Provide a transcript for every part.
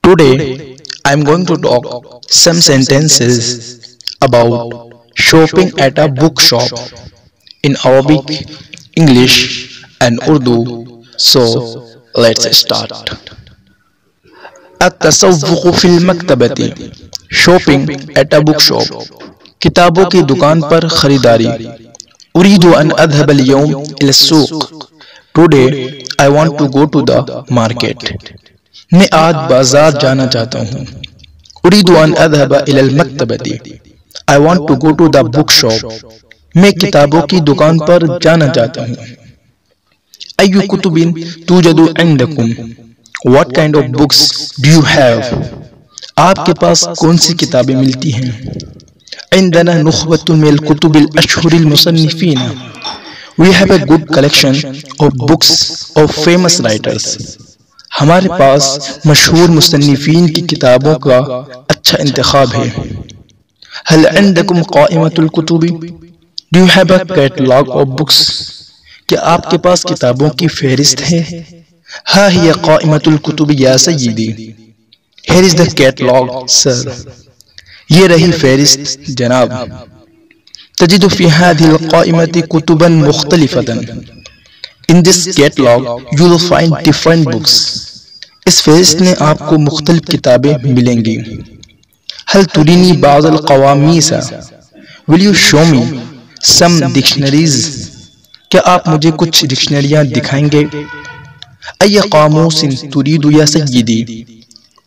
Today, I am going to talk some sentences about shopping at a bookshop in Arabic, English, and Urdu. So, let's start. التسوق في المكتبة. Shopping at a bookshop. کتابوں کی دکان پر خریداری. أريد أن أذهب اليوم إلى السوق. Today, I want to go to the market. میں آج بازار جانا چاہتا ہوں. أريد أن أذهب إلى المكتبة. I want to go to the bookshop. میں کتابوں کی دکان پر جانا چاہتا ہوں. أي كتب توجد عندكم. What kind of books do you have. آپ کے پاس کون سی کتابیں ملتی ہیں. عندنا نخبة من الكتب الأشهر المصنفين. We have a good collection of books of famous writers. ہمارے پاس مشہور مصنفین کی کتابوں کا اچھا انتخاب ہے. هل عندكم قائمة الكتب. Do you have a catalog of books. کیا آپ کے پاس کتابوں کی فہرست ہے. ها هي قائمة الكتب يا سيدي. Here is the catalog, sir. یہ رہی فہرست جناب. تجد في هذه القائمة كتبا مختلفة. In this catalog you will find different books. اس فہرست میں آپ کو مختلف کتابیں ملیں گی. هل تريني بعض القواميس. Will you show me some dictionaries. کیا آپ مجھے کچھ ڈکشنریاں دکھائیں گے. أي قاموس تريد يا سيدي.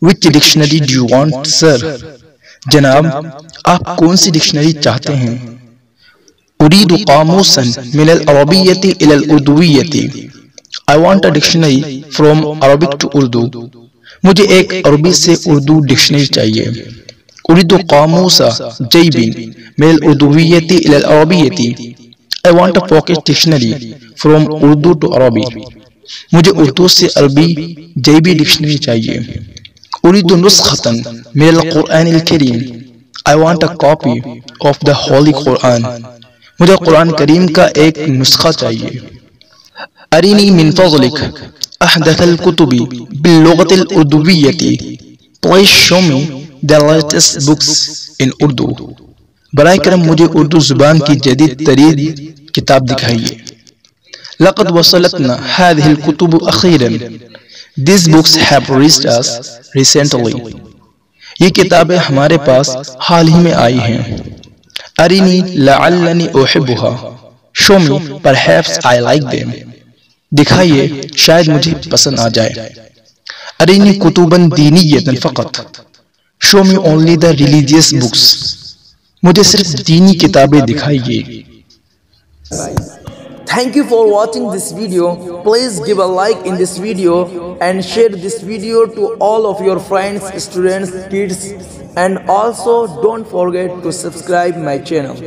Which dictionary do you want, sir. جناب آپ کون سی ڈکشنری چاہتے ہیں. أريد قاموسا من العربية إلى الأردوية. I want a dictionary from Arabic to Urdu. مجھے ایک عربی سے اردو ڈکشنری چاہیے. أريد قاموس جيب من الأردوية إلى العربية. I want a pocket dictionary from Urdu to Arabic. مجھے اردو سے عربی جیبی ڈکشنری چاہیے. أريد نسخة من القرآن الكريم. I want a copy of the Holy Quran. مجھے قرآن کریم کا ایک نسخہ چاہیے. أرني من فضلك أحدث الكتب باللغة الأردوية. Please show me the latest books in Urdu. برائے کرم مجھے اردو زبان کی جدید ترین کتاب دکھائیے. لقد وصلتنا هذه الكتب أخيرا. These books have reached us recently. یہ کتابیں ہمارے پاس حال ہی میں آئی ہیں. أرني لعلني أحبها. Show me perhaps I like them. دکھائیے شاید مجھے پسند آ جائے. أرني كتبا دينية فقط. Show me only the religious books. مجھے صرف دینی کتابیں دکھائیے. Thank you for watching this video. Please give a like in this video and share this video to all of your friends, students, kids, and also don't forget to subscribe my channel.